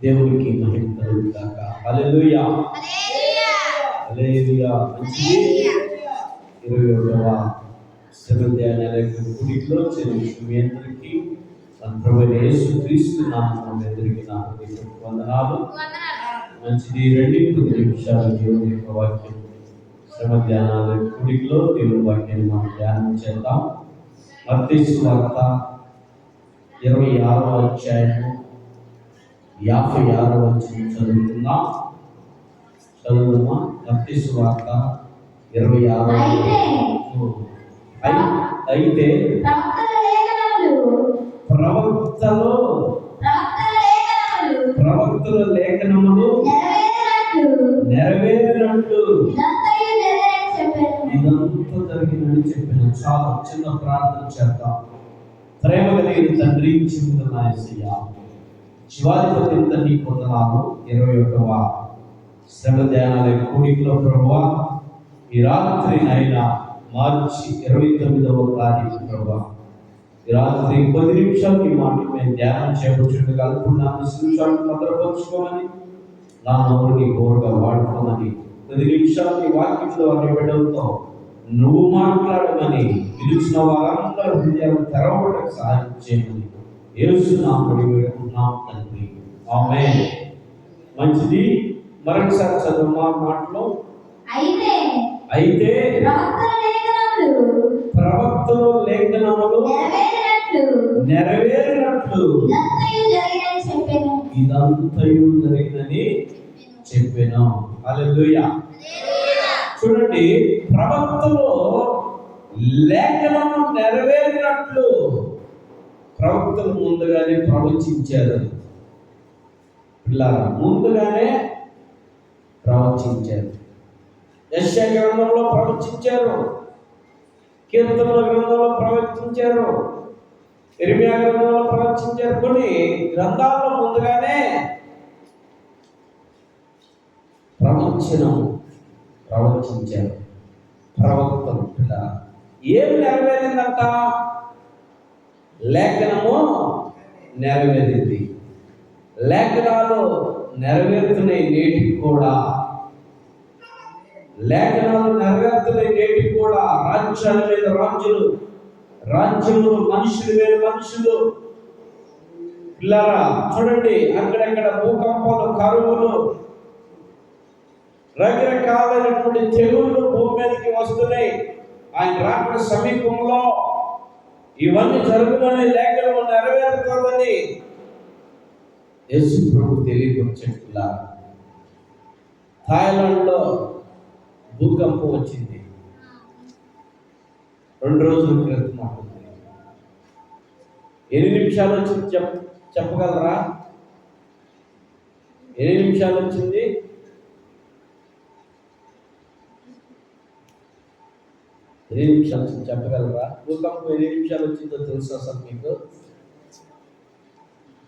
దేవునికి మహిమ కలుగుగాక. హల్లెలూయా, హల్లెలూయా. మంచిది. 21వ శ్రమ ధ్యానాల కూడికలో చెల్లించిన మీ అందరికీ మన ప్రభువైన యేసుక్రీస్తు నామమున మీ అందరికీ నా హృదయపూర్వక వందనాలు. మంచిది. 2 నిమిషాలు దేవుని యొక్క వాక్యం శ్రమ ధ్యానాల కూడికలో దేవుని వాక్యాన్ని మనం ధ్యానం చేద్దాం. మత్తయి సువార్త 26వ అధ్యాయము 56వ వచనం చదువుకుందాం. చదువుదామా? మత్తయి సువార్త 26. అయితే ప్రవక్తల లేఖనములు నెరవేరినట్లు ఇదంతా జరిగిందని చెప్పిన. చాలా చిన్న ప్రార్థన చేద్దాం. ప్రేమ కలిగిన తండ్రి, జీవితంలో యేసయ్యా, శివాధిపతి తండ్రి వందనాలు. 21వ శ్రమ ధ్యానాల కూడికలో ప్రభువా, ఈ రాత్రి నాయన మార్చి 29వ తారీఖు ప్రభువా, ఈ రాత్రి 10 నిమిషాలు ఈ మాట మేము ధ్యానం చేయవచ్చుండగా అనుకున్నాను. నిమిషాలు భద్రపరుచుకోమని, నా నోరుని గోరుగా వాడుకోమని, 10 నిమిషాలు ఈ వాక్యంలో అన్ని బిడ్డలతో నువ్వు మాట్లాడమని, పిలిచిన వారందరూ హృదయాలు తెరవడానికి సహాయం చేయమని యేసు నామములో వేడుకుంటున్నాం తండ్రి. ఆమేన్. మంచిది. మరొకసారి చదువు మా మాటలో. అయితే ప్రవక్తల లేఖనములు నెరవేరినట్లు ఇదంతయు జరిగిందని చెప్పాను. హల్లెలూయా. చూడండి, ప్రవక్తలు లేఖనము నెరవేరినట్లు ప్రవక్తలు ముందుగానే ప్రవచించారు. పిల్లరా, ముందుగానే ప్రవచించారు. యెషయా గ్రంథంలో ప్రవచించారు, కీర్తనల గ్రంథంలో ప్రవచించారు, ఇర్మియా గ్రంథంలో ప్రవచించారు. కొన్ని గ్రంథాల్లో ముందుగానే ప్రవచించారు ప్రవక్తలు. ఏం నెరవేరిందంట? లేఖనము నెరవేరింది. లేఖనాలు నెరవేరుతున్నాయి నేటికి కూడా. లేఖనాలు నెరవేరుతున్నాయి నేటికి కూడా. రాజ్యాల మీద రాజులు, రాజ్యములు, మనుషుల మీద మనుషులు. పిల్లరా చూడండి, అక్కడక్కడ భూకంపాలు, కరువులు, రకరకాలైనటువంటి తెగుళ్ళు భూమి మీదకి వస్తున్నాయి. ఆయన రాకడ సమీపంలో ఇవన్నీ జరుగుతుందని, లేఖనము నెరవేరుతుందని యేసు ప్రభు తెలియపరిచేట్లా. థాయిలాండ్లో భూకంపం వచ్చింది 2 రోజుల క్రితం. ఎన్ని నిమిషాలు వచ్చింది చెప్పగలరా? ఎన్ని నిమిషాలు వచ్చింది? ఎన్ని నిమిషాలు వచ్చింది చెప్పగలరా? భూకంపం ఎన్ని నిమిషాలు వచ్చిందో తెలుసా సార్? మీకు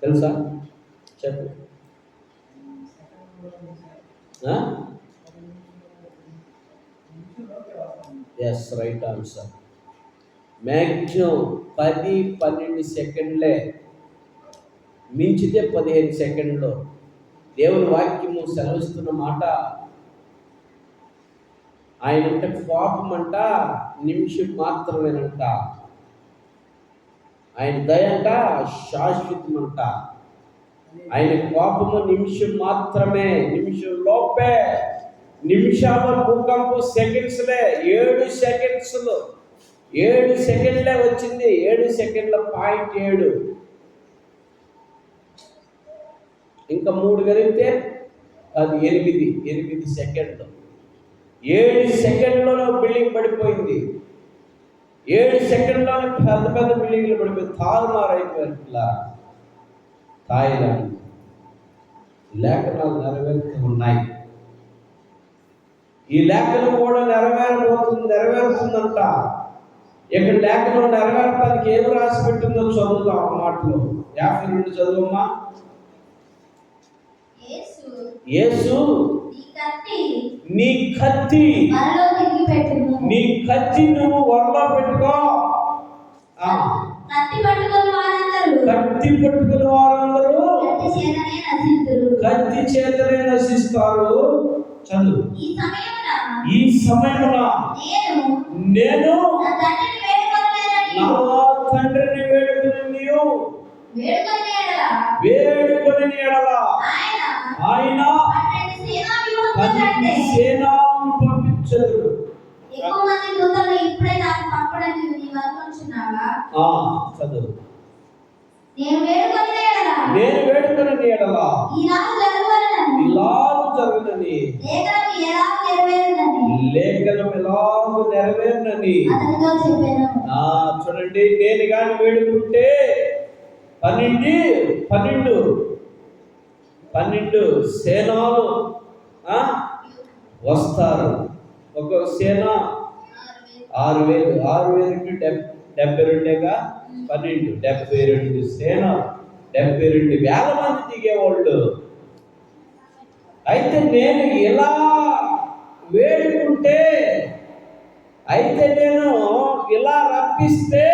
తెలుసా? చెప్పు. Yes, right answer. మ్యాక్సిమం 10-12 సెకండ్లే, మించితే 15 సెకండ్లు. దేవుని వాక్యము సెలవిస్తున్న మాట, ఆయనంటే కోపం అంట నిమిషం మాత్రమేనంట, ఆయన దయ అంట శాశ్వతం అంట. ఆయన కోపము నిమిషం మాత్రమే, నిమిషం లోపే. నిమిషాల భూకంపం సెకండ్స్లే, 7 సెకండ్స్లు, 7 సెకండ్లే వచ్చింది. 7 సెకండ్ల 0.7. ఇంకా 3 కలిగితే అది 8 సెకండ్లు. 7 సెకండ్లలో బిల్డింగ్ పడిపోయింది. 7 సెకండ్లోనే పెద్ద పెద్ద బిల్డింగ్లు పడిపోయి తారుమారైపోయారు. థాయిలాండ్ లేఖనాలు నెరవేరుతూ ఉన్నాయి. ఈ లేఖనం కూడా నెరవేరుతుందంట. ఇక్కడ లేఖనం నెరవేరటానికి ఏం రాసి పెట్టిందో చదువుతాం. ఆ మాటలో 52 చదువమ్మా. యేసు నీ కత్తి నువ్వు వరలో పెట్టుకో. కత్తి పట్టుకుని వారందరూ చేతనే నశింతురు. కత్తి చేతనే నశిస్తారు. చదువు. ఈ సమయమున నేను నా తండ్రిని వేడుకొని ఎడల ఆయన సేనాలను పంపించదు. ఎక్కువ మంది దూతలు ఇప్పుడే నాకు పంపడానికి నీ వరకు వచ్చున్నావా? చదువు. నేను వేడుకొని ఎడల ఇలాగు జరుగునని లేఖనం ఎలాగూ నెరవేరునని అతనితో చెప్పాను. చూడండి, నేను కానీ వేడుకుంటే 12 సేనాలు వస్తారు. ఒక సేన 6,000 72గా 12 72 సేన 72,000 మంది దిగేవాళ్ళు. అయితే నేను ఇలా వేడుకుంటే, అయితే నేను ఇలా రప్పిస్తే,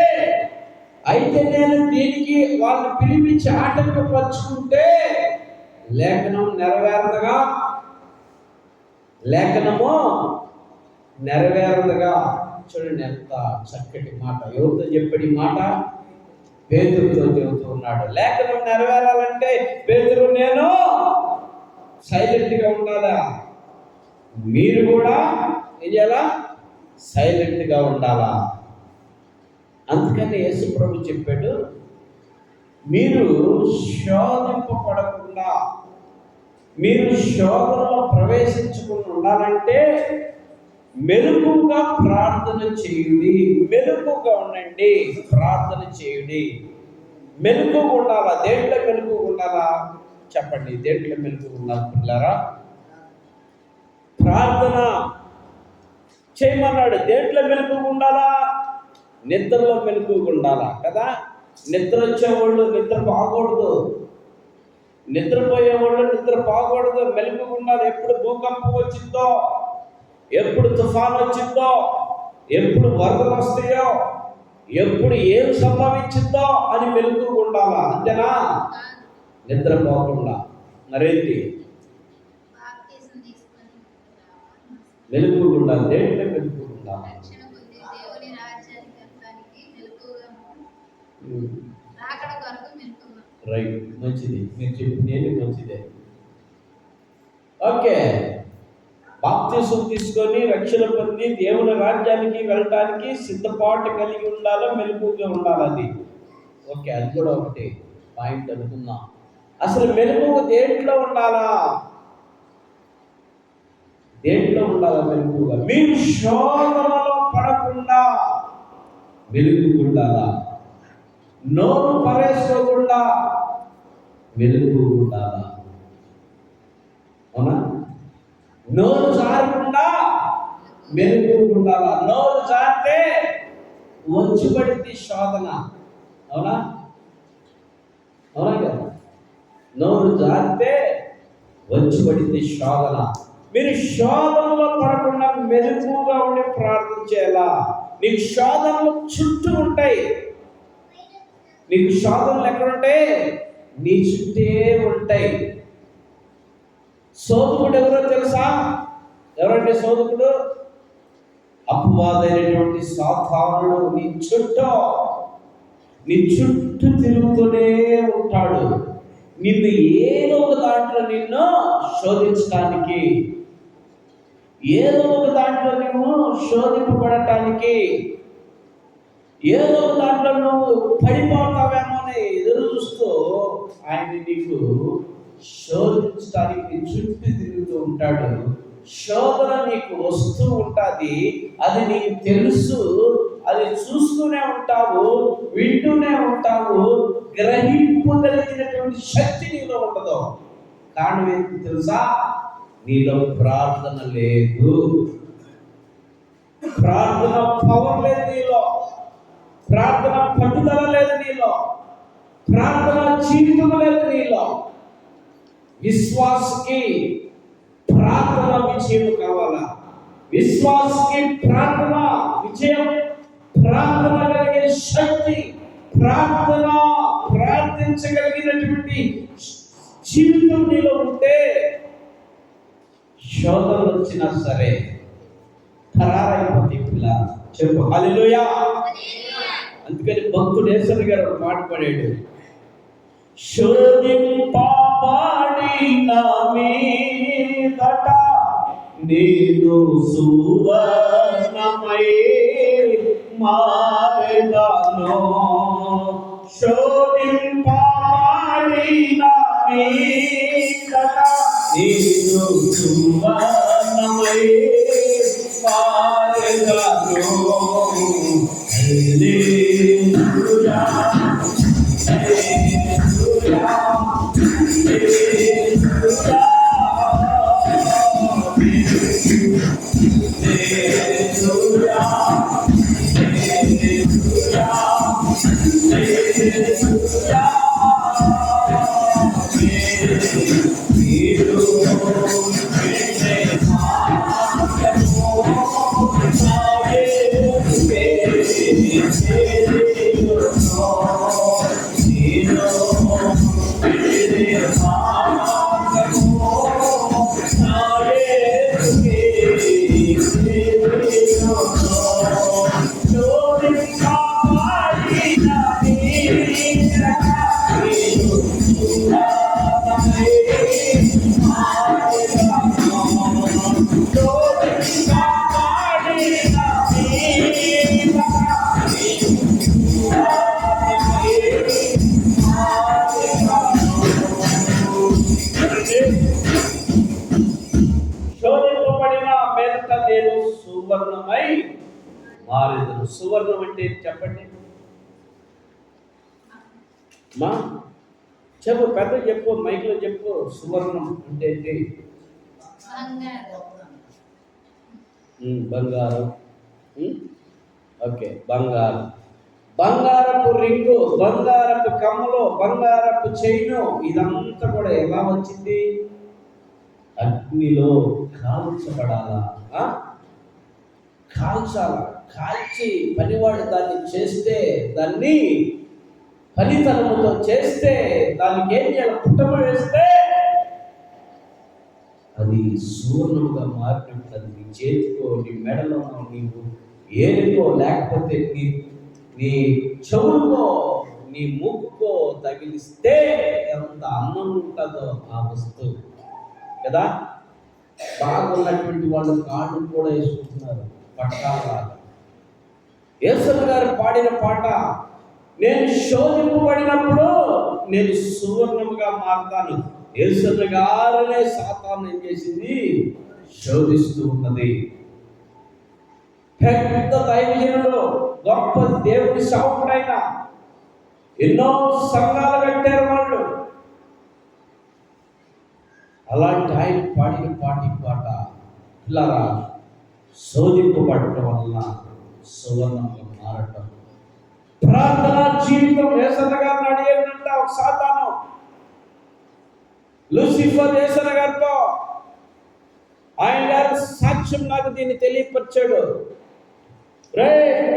అయితే నేను దీనికి వాళ్ళని పిలిపించి ఆటంకపరుచుకుంటే లేఖనము నెరవేరదుగా. చూడండి ఎంత చక్కటి మాట. ఎవరితో చెప్పడి మాట? పేతురుతో చెబుతూ ఉన్నాడు. లేఖనం నెరవేరాలంటే పేతురు నేను సైలెంట్గా ఉండాలా? మీరు కూడా ఏం చేయాలా? సైలెంట్గా ఉండాలా? అందుకని యేసు ప్రభు చెప్పాడు, మీరు శోధింపబడకుండా, మీరు శోధనలో ప్రవేశించకుండా ఉండాలంటే మెలకుగా ప్రార్థన చేయుడి. మెలకుగా ఉండండి, ప్రార్థన చేయుడి. మెలకుగా ఉండాలా? దేంట్లో మెలకుగా ఉండాలా చెప్పండి? దేంట్లో మెలకుగా ఉండాలి పిల్లారా? ప్రార్థన చేయమన్నాడు. దేంట్లో మెలకుగా ఉండాలా? నిద్రలో మెలకుగా ఉండాలా కదా? నిద్ర వచ్చేవాళ్ళు నిద్ర బాగూడదు, నిద్రపోయేవాళ్ళు నిద్ర బాగూడదు, మెలకుగా ఉండాలి. ఎప్పుడు భూకంపం వచ్చిందో, ఎప్పుడు తుఫాను వచ్చిందో, ఎప్పుడు వరదలు వస్తాయో, ఎప్పుడు ఏం సంభవించిందో అని మెలకుగా ఉండాలా. అంతేనా? నిద్రపోకుండా. మరేంటి? మెలకుగా ఉండాలి. దేంట్లో మెలకుగా ఉండాలి? రైట్, మంచిది. మీరు చెప్పింది మంచిదే. ఓకే, బాప్తిసం తీసుకొని రక్షణ పొంది దేవుని రాజ్యానికి వెళ్ళటానికి సిద్ధపాటు కలిగి ఉండాలో, మెలకుగా ఉండాలి. అది ఓకే, అది కూడా ఒకటి పాయింట్ అనుకుందాం. అసలు మెలకుగా దేంట్లో ఉండాలా? దేంట్లో ఉండాలా మెలకుగా? మీరు శోధనలో పడకుండా మెలకుగా ఉండాలా? నోరు పరేసుకోకుండా మెలకుగా ఉండాలా? అవునా? నోరు జారకుండా మెలకుగా ఉండాలా? నోరు జారితే వచ్చి పడింది శోధన. అవునా? అవునా కదా? నోరు జారితే వచ్చి పడింది శోధన. మీరు శోధనలో పడకుండా మెలకుగా ఉండి ప్రార్థన చేయాలా? నీకు శోధనలు చుట్టూ ఉంటాయి. నీకు శోధనలు ఎక్కడుంటాయి? నీ చుట్టే ఉంటాయి. శోధకుడు ఎవరో తెలుసా? ఎవరంటే శోధకుడు? అపవాదైనటువంటి సాతానుడు నీ చుట్టూ తిరుగుతూనే ఉంటాడు. నిన్ను ఏదో ఒక దాంట్లో నిన్ను శోధించడానికి, ఏదో ఒక దాంట్లో నువ్వు శోధింపబడటానికి, ఏదో ఒక దాంట్లో నువ్వు పడిపోతావేమో అని ఎదురు చూస్తూ ఆయన నీకు శోధించడానికి చుట్టూ తిరుగుతూ ఉంటాడు. శోధన నీకు వస్తూ ఉంటుంది, అది నీకు తెలుసు, అది చూస్తూనే ఉంటావు, వింటూనే ఉంటావు. గ్రహింపగలిగినటువంటి శక్తి నీలో ఉండదు. కారణం ఏంటి తెలుసా? నీలో ప్రార్థన లేదు. ప్రార్థన పవర్ లేదు నీలో, ప్రార్థన పట్టుదల లేదు నీలో, ప్రార్థన జీవితం లేదు నీలో. విశ్వాసకి ప్రార్థన విజయం కావాలా? విశ్వాసకి ప్రార్థన విజయం, ప్రార్థన కలిగే శక్తి, ప్రార్థించగలిగినటువంటి జీవితం నీలో ఉంటే శోధనలు వచ్చినా సరే ఖరారైపోతే పిల్ల చెప్పు హల్లెలూయా. అందుకని భక్తుడు యేసయ్య గారు ఒక పాట పాడాడు, శోధింపబడిన మీదట నేను సువర్ణమై మారెదను, శోధింపబడిన మీదట నేను సువర్ణమై మారెదను. హల్లెలూయా హల్లెలూయా హల్లెలూయా. శోధింపబడిన మీదట నేను సువర్ణమై మారెదను. సువర్ణం అంటే చెప్పండి మా, చెప్పు, పెద్ద చెప్పు, మైక్లో చెప్పు. సువర్ణం అంటే ఏంటి? బంగారం. ఓకే, బంగారం. బంగారపు రింగు, బంగారపు కమ్మలు, బంగారపు చైను, ఇదంతా కూడా ఎలా వచ్చింది? అగ్నిలో కాల్చబడాలా, కాల్చాలా. కాల్చి పనివాడు దాన్ని చేస్తే, దాన్ని ఫలితనముతో చేస్తే, దానికి ఏం చేయాలి? పుట్టమ వేస్తే అది సువర్ణముగా మారినట్లు అది నీ చేతికో, నీ మెడలో, నీవు ఏనుకో, లేకపోతే నీ చెవులకో, నీ ముక్కుకో తగిలిస్తే ఎంత అన్నం ఉంటుందో ఆ వస్తువు కదా. బాగున్నటువంటి వాళ్ళు కాళ్ళు కూడా వేసుకుంటున్నారు పట్టాలాగా. యేసయ్య గారు పాడిన పాట, నేను శోధింపబడినప్పుడు నేను సువర్ణముగా మారుతాను. యేసయ్య గారినే సాతాను ఏం చేసింది? శోధిస్తూ ఉన్నది. పెద్ద దైవజనుడు, గొప్ప దేవుడి సేవకుడైన, ఎన్నో సంఘాలు కట్టారు వాళ్ళు. అలాంటి ఆయన పాడిన పాట పిల్లరా, శోధింపబడటం వలన సువర్ణంగా మారటం. ప్రార్థన జీవితం యేసయ్య గారిని అడిగేనంట ఒక సాతాను. లూసిఫర్ యేసయ్య గారితో, ఆయన గారు సాక్ష్యం నాకు దీన్ని తెలియపరిచాడు. రే,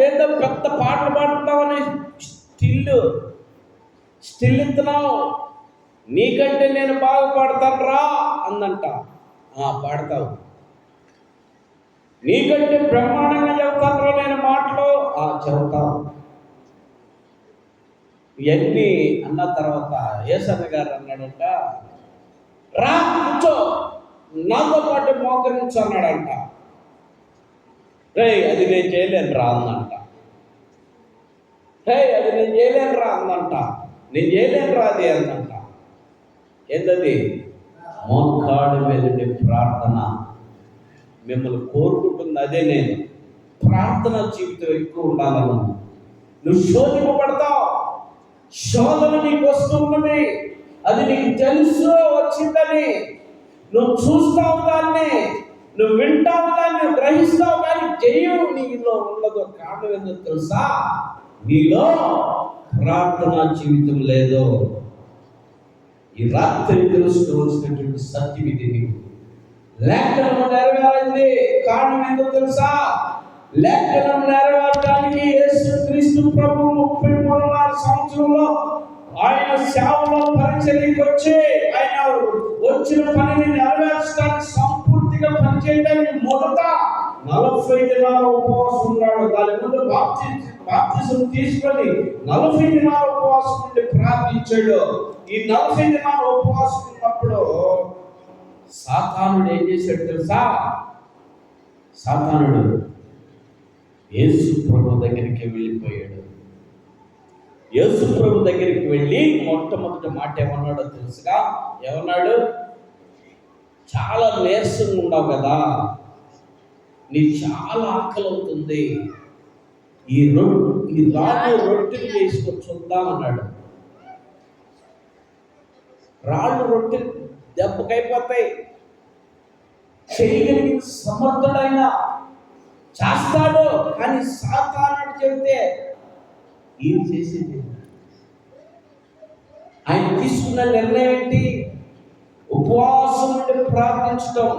ఏదో పెద్ద పాటలు పాడుతున్నావని స్టిల్ ఇస్తున్నావు, నీకంటే నేను బాగా పాడతాను రా అందంట. పాడతావు, నీకంటే బ్రహ్మాండంగా చెబుతాను రా నేను మాటలు, చెబుతావు. ఇవన్నీ అన్న తర్వాత యేసయ్య గారు అన్నాడంట, రా కూర్చో, నాతో పాటు మోకరించు అన్నాడంట. రే, అది నేను చేయలేను రా అందంట. అది నేను చేయలేను రా అందంట. నేను చేయలేను రా అది అందంట. ఏంటది? మోకాడు మీద ప్రార్థన. మిమ్మల్ని కోరుకుంటుంది అదే. నేను ప్రార్థన జీవితం ఎక్కువ ఉండాలను. నువ్వు శోధింపబడతావు, శోధన నీకు వస్తున్నది, అది నీకు తెలుసు వచ్చిందని. నువ్వు చూస్తావు దాన్ని, నువ్వు వింటావు దాన్ని, నువ్వు గ్రహిస్తావు, కానీ జయం నీలో ఉండదు. కారణం ఏంటో తెలుసా? నీలో ప్రార్థనా జీవితం లేదు. ఈ రాత్రి తెలుసుకోవాల్సినటువంటి సత్యం ఇది. నీకు లేఖనం నెరవేరింది. కారణం ఏంటో తెలుసా? లేఖనం నెరవేరడానికి యేసుక్రీస్తు ప్రభు 33 సంవత్సరంలో ఆయన సేవలో పరిచర్యకి వచ్చి ఆయన వచ్చిన పనిని నెరవేర్చడానికి సంపూర్తిగా పనిచేయడానికి మొదట 40 దినాల ఉపవాసం ఉన్నాడు. దాని ముందు బాప్తిజం తీసుకొని 40 దినాల ఉపవాసం నుండి ప్రార్థించాడు. ఈ 40 దినాల ఉపవాసం ఉన్నప్పుడు సాతానుడు ఏం చేశాడు తెలుసా? సాతానుడు యేసు ప్రభు దగ్గరికి వెళ్ళిపోయాడు. యేసు ప్రభు దగ్గరికి వెళ్ళి మొట్టమొదటి మాట ఏమన్నాడో తెలుసుగా? ఏమన్నాడు? చాలా నీరసంగా ఉన్నావు కదా, నీకు చాలా ఆకలి అవుతుంది, ఈ రాళ్ళు రొట్టెలు చేసుకొని చూద్దాం అన్నాడు. రాళ్ళు రొట్టెలు దెబ్బకైపోతాయి. చేయగలిగిన సమర్థుడైన చేస్తాడు, కానీ సాతానుడు చెబితే ఏం చేసేది? ఆయన తీసుకున్న నిర్ణయం ఏంటి? ఉపవాసం నుండి ప్రార్థించడం.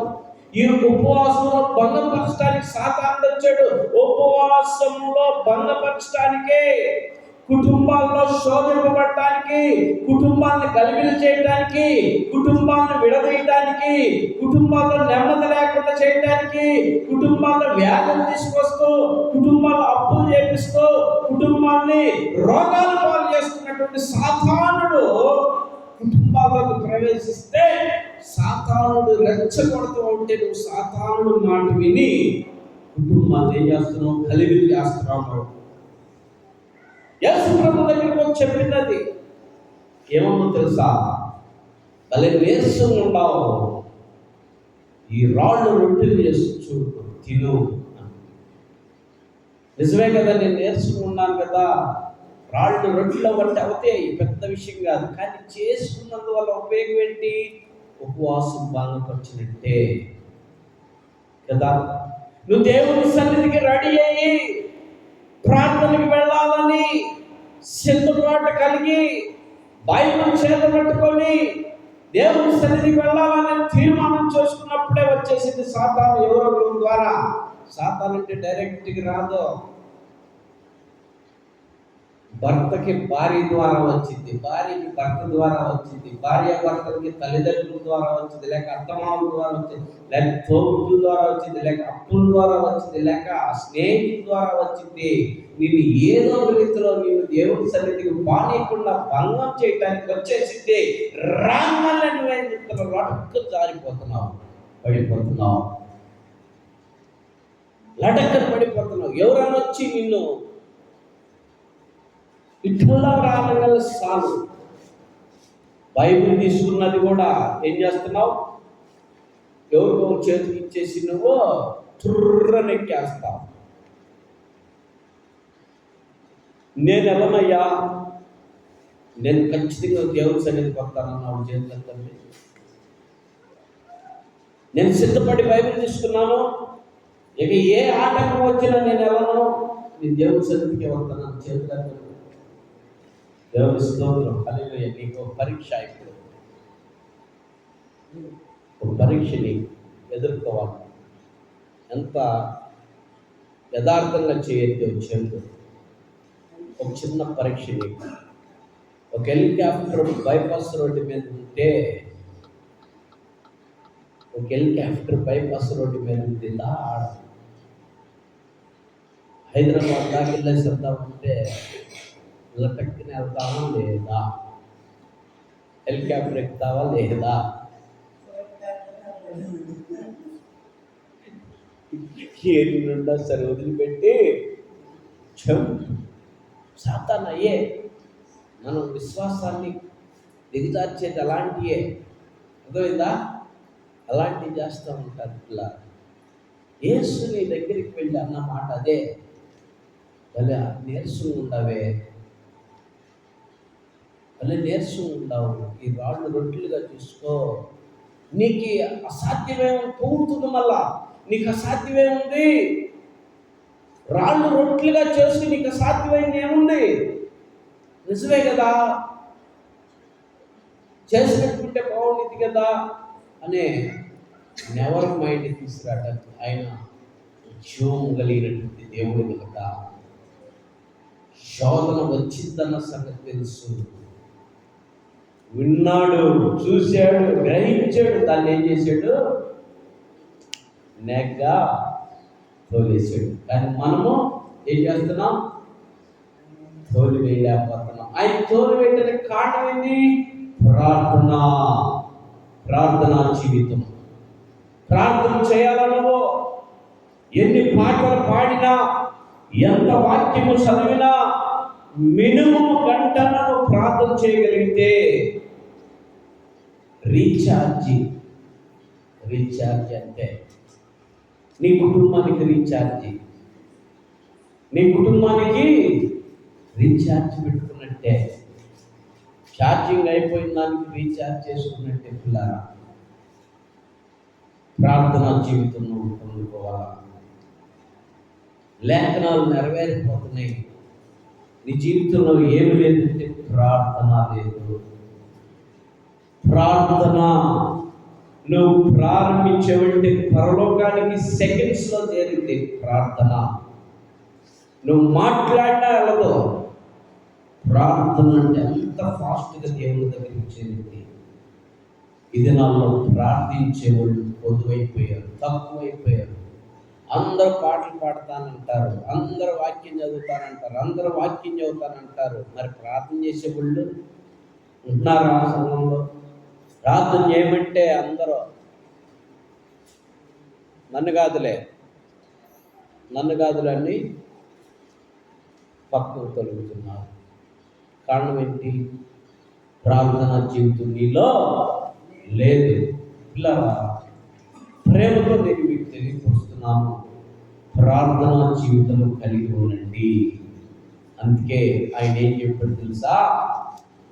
ఈ ఉపవాసంలో భంగపరచడానికి సాతానుడు వచ్చాడు. ఉపవాసంలో భంగపరచడానికే, కుటుంబాల్లో శోధింపబడటానికి, కుటుంబాన్ని గలిబిలి చేయడానికి, కుటుంబాలను విడదీయడానికి, కుటుంబాల్లో నెమ్మది లేకుండా చేయడానికి, కుటుంబాల్లో వ్యాధులు తీసుకొస్తూ, కుటుంబాల్లో అప్పులు చేపిస్తూ, కుటుంబాన్ని రోగాలు పాలు చేస్తున్నటువంటి సాతానుడు కుటుంబాల్లోకి ప్రవేశిస్తే, సాతానుడు రెచ్చగొడుతూ ఉంటే నువ్వు సాతానుడు మాట విని కుటుంబాన్ని ఏం చేస్తున్నావు? గలిబిలి చేస్తున్నావు. యేసు ప్రభు దగ్గరికి వచ్చి చెప్పింది ఏమన్నా తెలుసా? భలే నీరసంగా ఉన్నావు, ఈ రాళ్ళు రొట్టెలు చేసి చూడు, తిను. నిజమే కదా, నేను నీరసంగా ఉన్నాను కదా, రాళ్ళు రొట్టెలు వంటి అవుతాయి, పెద్ద విషయం కాదు. కానీ చేసుకున్నందువల్ల ఉపయోగం ఏంటి? ఉపవాసం బాగుపరిచినట్టే కదా. నువ్వు దేవుని సన్నిధికి రెడీ అయ్యి ప్రార్థనకి వెళ్ళాలని సిద్ధపాటు కలిగి బైబిల్ చేత పట్టుకొని దేవుని సన్నిధికి వెళ్ళాలని తీర్మానం చేసుకున్నప్పుడే వచ్చేసింది సాతాను ఎవరో ద్వారా. సాతాను అంటే డైరెక్ట్గా రాదు. భర్తకి భార్య ద్వారా వచ్చింది, భార్యకి భర్త ద్వారా వచ్చింది, భార్య భర్తలకి తల్లిదండ్రుల ద్వారా వచ్చింది, లేక అత్తమామల ద్వారా వచ్చింది, లేక తోబుట్టుల ద్వారా వచ్చింది, లేక అప్పుల ద్వారా వచ్చింది, లేక స్నేహితుల ద్వారా వచ్చింది. నేను ఏదో రీతిలో నేను దేవుని సన్నిధికి బానేకుండా భంగం చేయడానికి వచ్చేసింది. రామల్ని నువ్వేం చెప్తున్నావు? లటక్కు జారిపోతున్నావు, పడిపోతున్నావు, లటక్కన పడిపోతున్నావు. ఎవరన్నా వచ్చి నిన్ను ఇట్లా రాగల సాగు. బైబిల్ తీసుకున్నది కూడా ఏం చేస్తున్నావు? ఎవరికో చేతికి ఇచ్చేసి నువ్వు తుర్రనెక్కేస్తావు. నేను ఎవరయ్యా? నేను ఖచ్చితంగా దేవుని సన్నిధికి వస్తానన్నావు. చేతులంటే నేను సిద్ధపడి బైబిల్ తీసుకున్నాను, ఇక ఏ ఆటంకం వచ్చినా నేను ఎవరను, నేను దేవుని సన్నిధికి వస్తాను. చేతులంటే దేవుని స్తోత్రం. హల్లెలూయా. నీకు పరీక్ష, ఇప్పుడు ఒక పరీక్షని ఎదుర్కోవాలి. ఎంత యథార్థంగా చేయొద్దు వచ్చేందు. ఒక చిన్న పరీక్షని, ఒక హెలికాప్టర్ బైపాస్ రోడ్డు మీద ఉంటే, ఒక హెలికాప్టర్ బైపాస్ రోడ్డు మీద ఉంది, హైదరాబాద్ దాకా వెళ్ళేసి వద్దా ఉంటే లటక్కుని వెళ్తావా లేదా? హెలికాప్టర్ ఎక్కుతావా లేదా? ఏది నుండా సరే వదిలిపెట్టి సాతాను అయ్యే మనం విశ్వాసాన్ని దిగజార్చేది అలాంటియే. అర్థమైందా? అలాంటివి చేస్తూ ఉంటారు. ఇట్లా యేసు నీ దగ్గరికి వెళ్ళి అన్న మాట అదే. భలే నీరసం ఉండవే, భలే నీరసం ఉండవు, ఈ రాళ్ళు రొట్టెలుగా చూసుకో. నీకు అసాధ్యమేమో పొగుడుతుంది, మళ్ళా నీకు అసాధ్యమేముంది? రాళ్ళు రొట్టెలుగా చేసి నీకు అసాధ్యమైంది ఏముంది? నిజమే కదా, చేసినట్టుకుంటే బాగుంటుంది కదా అనే నెవర్ మైండ్ తీసుకురావడానికి ఆయన ఉద్యోగం కలిగినటువంటి దేవుడు కనుక శోధన వచ్చిందన్న సంగతి తెలుసు. విన్నాడు, చూశాడు, గ్రహించాడు, దాన్ని ఏం చేశాడు? నెగ్గా తోలేశాడు. కానీ మనము ఏం చేస్తున్నాం? తోలు వేయలేకపోతున్నాం. ఆయన తోలు వేయడానికి కారణం ఏంటి? ప్రార్థనా జీవితం. ప్రార్థన చేయాలనుకో, ఎన్ని పాటలు పాడినా, ఎంత వాక్యము చదివినా, మినిమం గంటలను ప్రార్థన చేయగలిగితే రీఛార్జ్ అంటే నీ కుటుంబానికి రీఛార్జ్ పెట్టుకున్నట్టే. ఛార్జింగ్ అయిపోయిన దానికి రీఛార్జ్ చేసుకున్నట్టే. పిల్లరా, ప్రార్థనా జీవితం నువ్వు పొందుకోవాలా. లేఖనాలు నెరవేరిపోతున్నాయి. నీ జీవితంలో ఏమి లేదంటే ప్రార్థన లేదు. ప్రార్థన నువ్వు ప్రారంభించేవంటే పరలోకానికి సెకండ్స్లో చేరింది ప్రార్థన. నువ్వు మాట్లాడినా వెళ్ళదు. ప్రార్థన అంటే అంత ఫాస్ట్గా దేవుని దగ్గరికి చేరింది. ఇది నాలో ప్రార్థించే వాళ్ళు పొదువైపోయారు, తక్కువైపోయారు. అందరూ పాటలు పాడతానంటారు, అందరూ వాక్యం చదువుతానంటారు, మరి ప్రార్థన చేసే వాళ్ళు ఉంటున్నారా సమయంలో? ప్రార్థన చేయమంటే అందరూ నన్ను కాదులే అని పక్కకు తొలుగుతున్నారు. కారణం ఏంటి? ప్రార్థన జీవితం నీలో లేదు. పిల్లరా, ప్రేమతో నేను మీకు తెలియపరుస్తున్నాను, ప్రార్థనా జీవితం కలిగి ఉండండి. అందుకే ఆయన ఏం చెప్పాడు తెలుసా?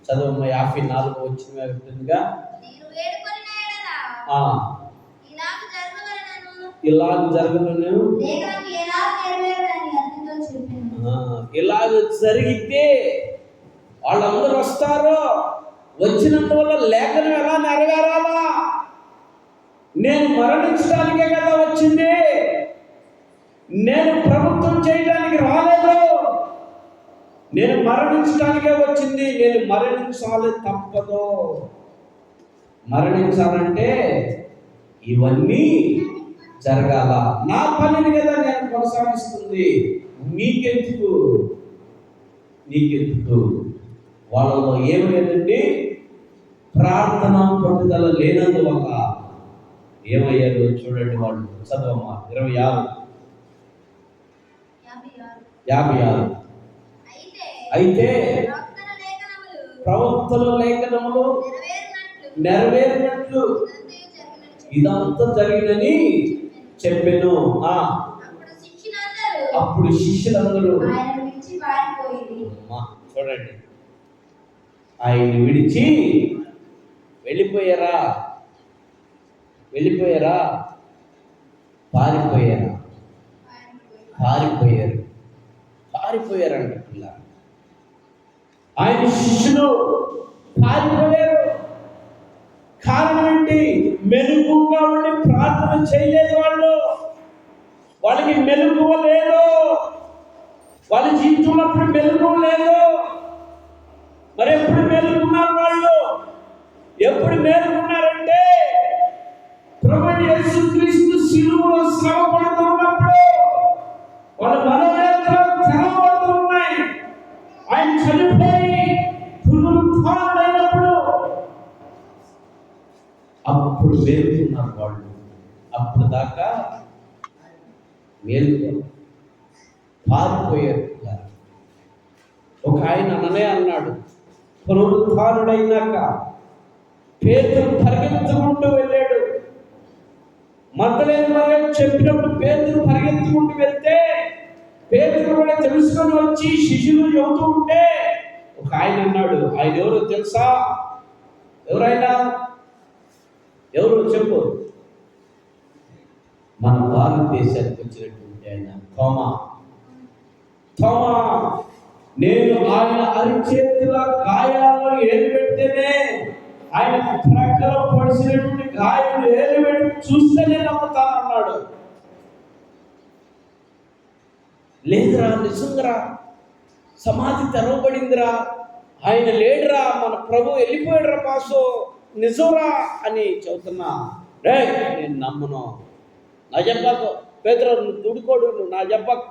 చదవమ్మ 54వ వచనం ఉంటుందిగా. ఇలాగ జరగను, ఇలాగ జరిగితే వాళ్ళందరూ వస్తారు. వచ్చినందువల్ల లేఖనం ఎలా నెరవేరాలా? నేను మరణించడానికే కదా వచ్చింది, నేను ప్రభుత్వం చేయడానికి రాలేదు. నేను మరణించడానికే వచ్చింది. నేను మరణించాలి, తప్పదు. మరణించాలంటే ఇవన్నీ జరగాల. నా పనిని కదా నేను కొనసాగిస్తుంది. నీకెందుకు? వాళ్ళలో ఏమి లేదండి, ప్రార్థన పట్టుదల లేనందువల్ల ఏమయ్యారు చూడండి. వాళ్ళు చదవమ్మా 56. అయితే ప్రవక్తల లేఖనములు నెరవేరినట్లు ఇదంతా జరిగినని చెప్పెను. అప్పుడు శిష్యులందరూ చూడండి, ఆయన విడిచి వెళ్ళిపోయారా? పారిపోయారంట పిల్ల. ఆయన శిష్యులు పారిపోయారు. కారణం ఏంటి? మెలుగుగా ఉండి ప్రార్థన చేయలేదు. వాళ్ళకి మెలుగు లేదు. వాళ్ళ జీవితంలో అప్పుడు మెలుగు లేదు. మరి ఎప్పుడు మేలుకున్నారు వాళ్ళు? ఎప్పుడు మేలుకున్నారంటే ప్రభువు యేసుక్రీస్తు శిలువలో శ్రమ పడుతున్నప్పుడు వాళ్ళ మనోనేత్రాలు తెరవబడుతున్నాయి. ఆయన చనిపోయి పునరుత్థానుడైనప్పుడు అప్పుడు మేలుకున్నారు వాళ్ళు. అప్పుడు దాకా మేలుకో పారిపోయారు. ఒక ఆయన అననే అన్నాడు, పునరుత్థానుడైనాక పేతురు పరిగెత్తుకుంటూ వెళ్ళాడు. మగ్దలేనే మరియ చెప్పినప్పుడు పేతురు పరిగెత్తుకుంటూ వెళ్తే పేతురు కూడా తెలుసుకొని వచ్చి శిష్యులు చెబుతూ ఉంటే ఒక ఆయన అన్నాడు, ఆయన ఎవరో తెలుసా? ఎవరు చెప్పు. మన భారతదేశానికి వచ్చినటువంటి ఆయన తోమా. నేను ఆయన అరిచేతుల గాయాల్లో ఏలు పెడితేనే, ఆయన ప్రక్కలో పడిసినటువంటి గాయాలు ఏలు పెట్టి చూస్తేనే నమ్ముతానన్నాడు. లేదురా, నిజంగా సమాధి తెరవబడిందిరా, ఆయన లేడురా, మన ప్రభు వెళ్ళిపోయాడురా పాసు, నిజంరా అని చెబుతున్నా. రే నేను నమ్మను, నా చెప్పకు పేతురు, నువ్వు దుడుకోడు, నువ్వు నా చెప్పకు.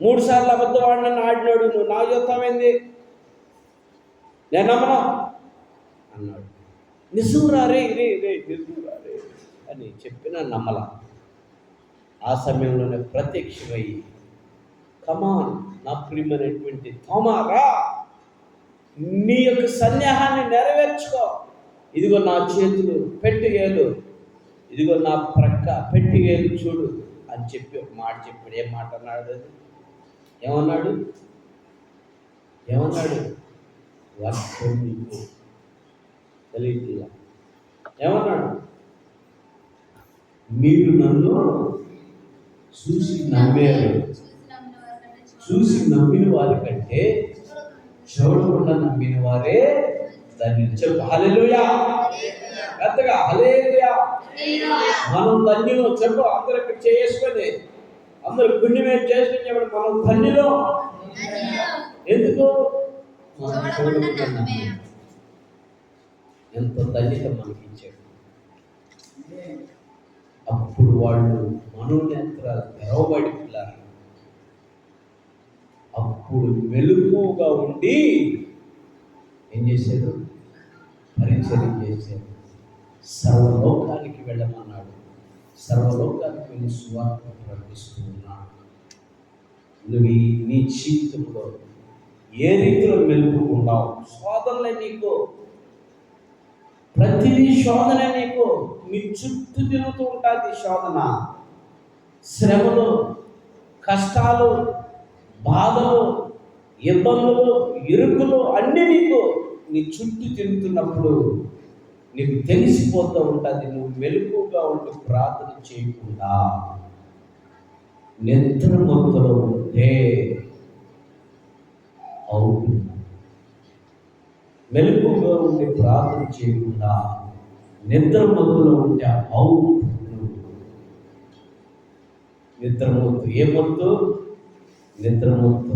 3 సార్లు అబద్ధం ఆడినని ఆడినాడు, నువ్వు నా చెప్తామైంది, నేను నమ్మను అన్నాడు. నిజంరా రే రే రే నిజంరా రే అని చెప్పినా నమ్మల. ఆ సమయంలోనే ప్రత్యక్షమై, కమాన్ నా ప్రియమైనటువంటి తోమా రా, నీ యొక్క సందేహాన్ని నెరవేర్చుకో, ఇదిగో నా చేతులు పెట్టి ఏలు, ఇదిగో నా ప్రక్క పెట్టి ఏలు చూడు అని చెప్పి ఒక మాట చెప్పాడు. ఏం మాట అన్నాడు? ఏమన్నాడు? వాక్యం నీకు తెలియట్లా. ఏమన్నాడు? మీరు నన్ను చూసి నమ్మారు, చూసి నమ్మిన వారి కంటే చూడకుండా నమ్మిన వారే దాన్ని చెప్పు. హల్లెలూయా, పెద్దగా హల్లెలూయా. మనం ధన్యులు చెప్పు. అందరూ ఇక్కడ చేసుకొని, అందరూ పుణ్యమే చేసుకుని చెప్పండి, మనం ధన్యులు. ఎందుకు? ఎంత ధన్యత మనకి ఇచ్చాడు. అప్పుడు వాళ్ళు మనోనేత్రాలు తెరవబడి పిల్లలు అప్పుడు మెలకువగా ఉండి ఏం చేశారు? పరిచర్య చేశారు. సర్వలోకానికి వెళ్ళమన్నాడు. సర్వలోకానికి వెళ్ళి సువార్త ప్రకటిస్తూ ఉన్నాడు. నువ్వు నీ జీవితంలో ఏ రీతిలో మెలుగు ఉన్నావు? శోధనలే నీకు, ప్రతిదీ శోధన నీకు. నీ చుట్టూ తిరుగుతూ ఉంటుంది శోధన, శ్రమలు, కష్టాలు, బాధలు, ఇబ్బందులు, ఇరుకులు అన్నీ నీకు నీ చుట్టూ తిరుగుతున్నప్పుడు నీకు తెలిసిపోతూ ఉంటుంది. నువ్వు మెలకువగా ఉంటూ ప్రార్థన చేయకుండా నిద్ర మత్తులో ఉంటే అవును. మెలకువగా ఉండి ప్రార్థన చేయకుండా నిద్ర మత్తులో ఉంటే అవును. నిద్ర మత్తు. ఏ మత్తు? నిద్ర మత్తు.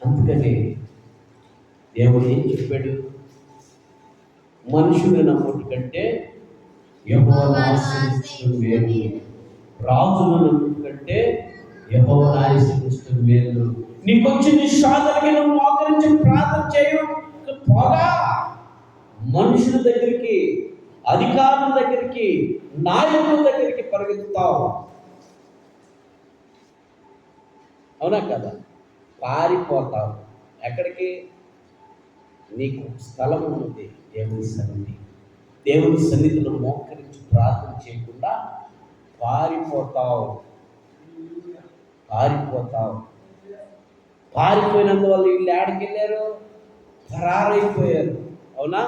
అందుకని దేవుడు ఏం చెప్పాడు? మనుషుని నమ్ముట కంటే యెహోవాను ఆశ్రయించడం మేలు, రాజును నమ్ముట కంటే యెహోవాను ఆశ్రయించడం మేలు. నీకొచ్చిన శోధనకి నువ్వు మోకరించి ప్రార్థన చేయకపోగా మనుషుల దగ్గరికి, అధికారుల దగ్గరికి, నాయకుల దగ్గరికి పరిగెత్తుతావు. అవునా కదా? పారిపోతావు. ఎక్కడికి? నీకు స్థలం ఉన్నది, దేవుని సన్నిధి. దేవుని సన్నిధిలో మోకరించి ప్రార్థన చేయకుండా పారిపోతావు. పారిపోయినందువల్ల వీళ్ళు ఏడికి వెళ్ళారు? ఖరారైపోయారు. అవునా?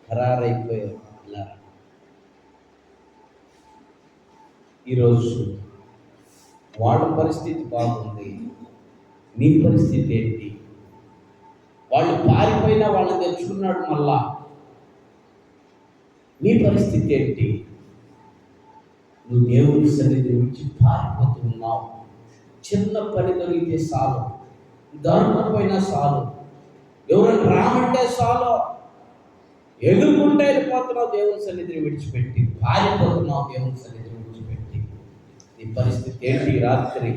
ఖరారైపోయారు. ఇలా ఈరోజు వాళ్ళ పరిస్థితి బాగుంది, నీ పరిస్థితి ఏంటి? వాళ్ళు పారిపోయినా వాళ్ళని తెచ్చుకున్నాడు మళ్ళా. నీ పరిస్థితి ఏంటి? నువ్వు దేవుని సన్నిధి నుంచి పారిపోతూ ఉన్నావు. చిన్న పని దొరికితే చాలు, దొరకపోయినా చాలు, ఎవరైనా రామంటే చాలు, ఎదుర్కొంటే వెళ్ళిపోతున్నావు దేవుని సన్నిధిని విడిచిపెట్టి, పారిపోతున్నావు దేవుని సన్నిధిని విడిచిపెట్టి. నీ పరిస్థితి ఏంటి? రాత్రి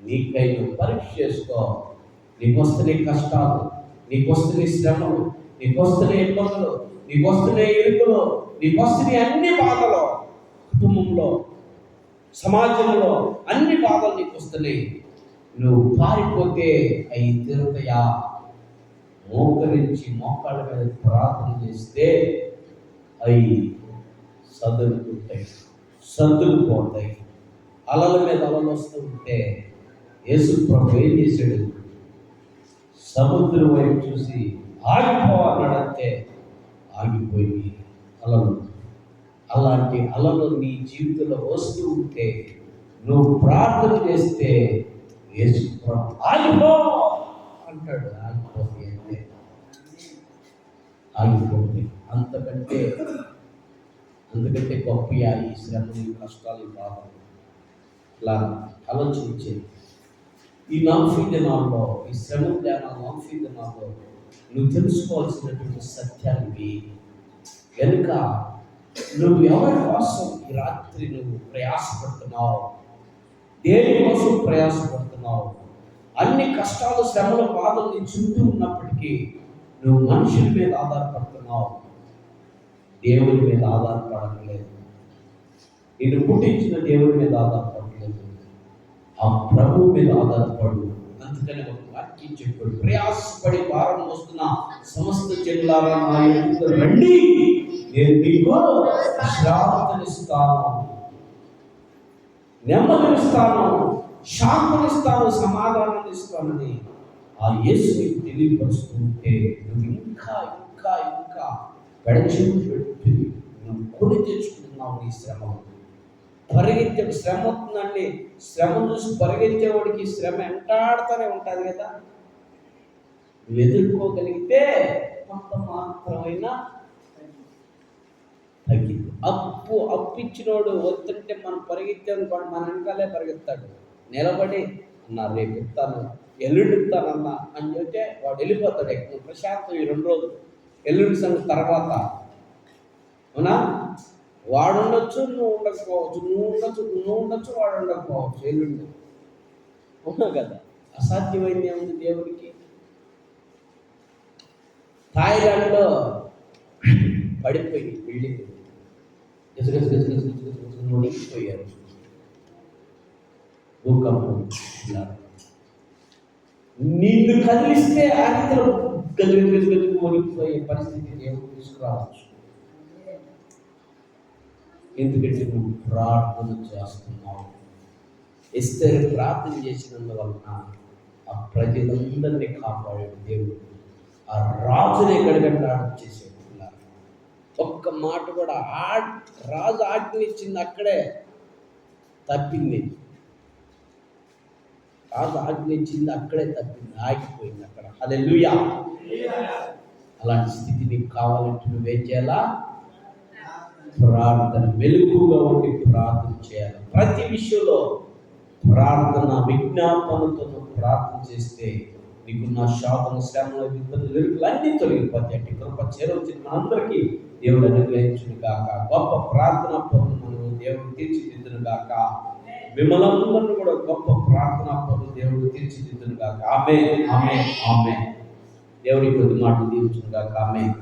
నీకై నువ్వు పరీక్ష చేసుకో. నీకు వస్తున్న కష్టాలు, నీకు వస్తున్న శ్రమలు, నీకు వస్తున్న ఇబ్బందులు, నీకు వస్తున్న ఇరుకులు, నీకు వస్తున్న అన్ని బాధలు, కుటుంబంలో, సమాజంలో అన్ని బాధలు నీకు వస్తున్నాయి. నువ్వు పారిపోతే అవి తిరుగుతాయా? మోకరించి మోకాళ్ళ మీద ప్రార్థన చేస్తే అవి సర్దుకుపోతాయి. అలల మీద అలలు వస్తూ ఉంటే యేసు ప్రభు ఏం చేశాడు? సముద్రం వైపు చూసి ఆగిపోవాలంటే ఆగిపోయి అలలు. అలాంటి అలలు నీ జీవితంలో వస్తూ ఉంటే నువ్వు ప్రార్థన చేస్తే యేసు ప్రభు ఆగిపో అంటాడు. ఆగిపోతే అంటే ఆగిపోతే అంతకంటే గొప్ప ఈ శ్రమలు, కష్టాలు, బాధలు. ఇలా ఆలోచించే ఈ 40 దినాల్లో, ఈ శ్రమ ధ్యానం 40 దినాల్లో నువ్వు తెలుసుకోవాల్సినటువంటి సత్యాలు ఇవి. కనుక నువ్వు ఎవరి కోసం ఈ రాత్రి నువ్వు ప్రయాసపడుతున్నావు? దేని కోసం ప్రయాసపడుతున్నావు? అన్ని కష్టాలు, శ్రమలు, బాధలు నీ చుట్టూ ఉన్నప్పటికీ నువ్వు మనుషుల మీద ఆధారపడుతున్నావు, దేవుని మీద ఆధారపడట్లేదు. నిన్ను పుట్టించిన దేవుని మీద ఆధారపడలేదు, ఆ ప్రభువు మీద ఆధారపడు. అందుకని ఒక వాక్యం చెప్పాడు, ప్రయాసపడి భారం మోస్తున్న సమస్త జనులారా నా యొద్దకు రండి, నేను మీకు విశ్రాంతినిస్తాను, నెమ్మదినిస్తాను, శాంతినిస్తాను, సమాధానాన్ని ఇస్తానని ఆ యేసుని తెలియపరుస్తుంటే నువ్వు ఇంకా ఇంకా ఇంకా పెడచెవి పెట్టి నువ్వు కొని తెచ్చుకుంటున్నావు. నీ శ్రమ పరిగెత్తే శ్రమ వస్తుందండి. శ్రమ చూసి పరిగెత్తేవాడికి శ్రమ వెంటాడుతూనే ఉంటుంది కదా. నువ్వు ఎదుర్కోగలిగితే కొంత మాత్రమైనా తగ్గింది. అప్పిచ్చినోడు వస్తుంటే మనం పరిగెత్తాను, మన వెనకాలే పరిగెత్తాడు. నిలబడి అన్నా రేపు ఇస్తాను, ఎల్లుండి ఇస్తానన్నా అని చెప్తే వాడు వెళ్ళిపోతాడు. ఎక్కువ ప్రశాంతం ఈ 2 రోజులు, ఎల్లుండి సంగతి తర్వాత. అవునా? వాడు ఉండొచ్చు, నువ్వు ఉండకపోవచ్చు, నువ్వు ఉండొచ్చు, వాడు ఉండకపోవచ్చు ఎల్లుండి. అవునా కదా? అసాధ్యమైంది ఏముంది దేవుడికి? థాయిలాండ్లో పడిపోయి బిల్డింగ్ మునిగిపోయారు. భూకంపం నిన్ను కదిలిస్తే ఆ రీతిలో గజగజగజు మునిగిపోయే పరిస్థితి దేవుడు తీసుకురావచ్చు. ఎందుకంటే నువ్వు ప్రార్థన చేస్తున్నావు. ఎస్తేరు ప్రార్థన చేసినందువలన ఆ ప్రజలందరినీ కాపాడాడు దేవుడు. ఆ రాజునే గడగడ్డాడు చేసేవాడు. ఒక్క మాట కూడా రాజు ఆజ్ఞనిచ్చింది అక్కడే తప్పింది. రాజు ఆజ్ఞనిచ్చింది అక్కడే తప్పింది, ఆగిపోయింది అక్కడ. హల్లెలూయా. అలాంటి స్థితి నీకు కావాలంటే నువ్వేం చేయాలా? ప్రార్థన, మెలకువగా ఉండి ప్రార్థన చేయాలి. ప్రతి విషయంలో ప్రార్థన, విజ్ఞాపనతో ప్రార్థన చేస్తే నీకున్న శాపం, శ్రమలు, ఇబ్బందులు, అన్నీ తొలగిపోతాయి. అంటే కృప చేరవచ్చిన మనందరికీ దేవుడు అనుగ్రహించును గాక. గొప్ప ప్రార్థనా పనులను దేవుడు తీర్చిదిద్దును గాక. మిమ్మల్ని కూడా గొప్ప ప్రార్థనా పనులు దేవుడు తీర్చిదిద్దును గాక. ఆమేన్, ఆమేన్, ఆమేన్. దేవుడి కొద్ది మాటలు దీవించును గాక. ఆమేన్.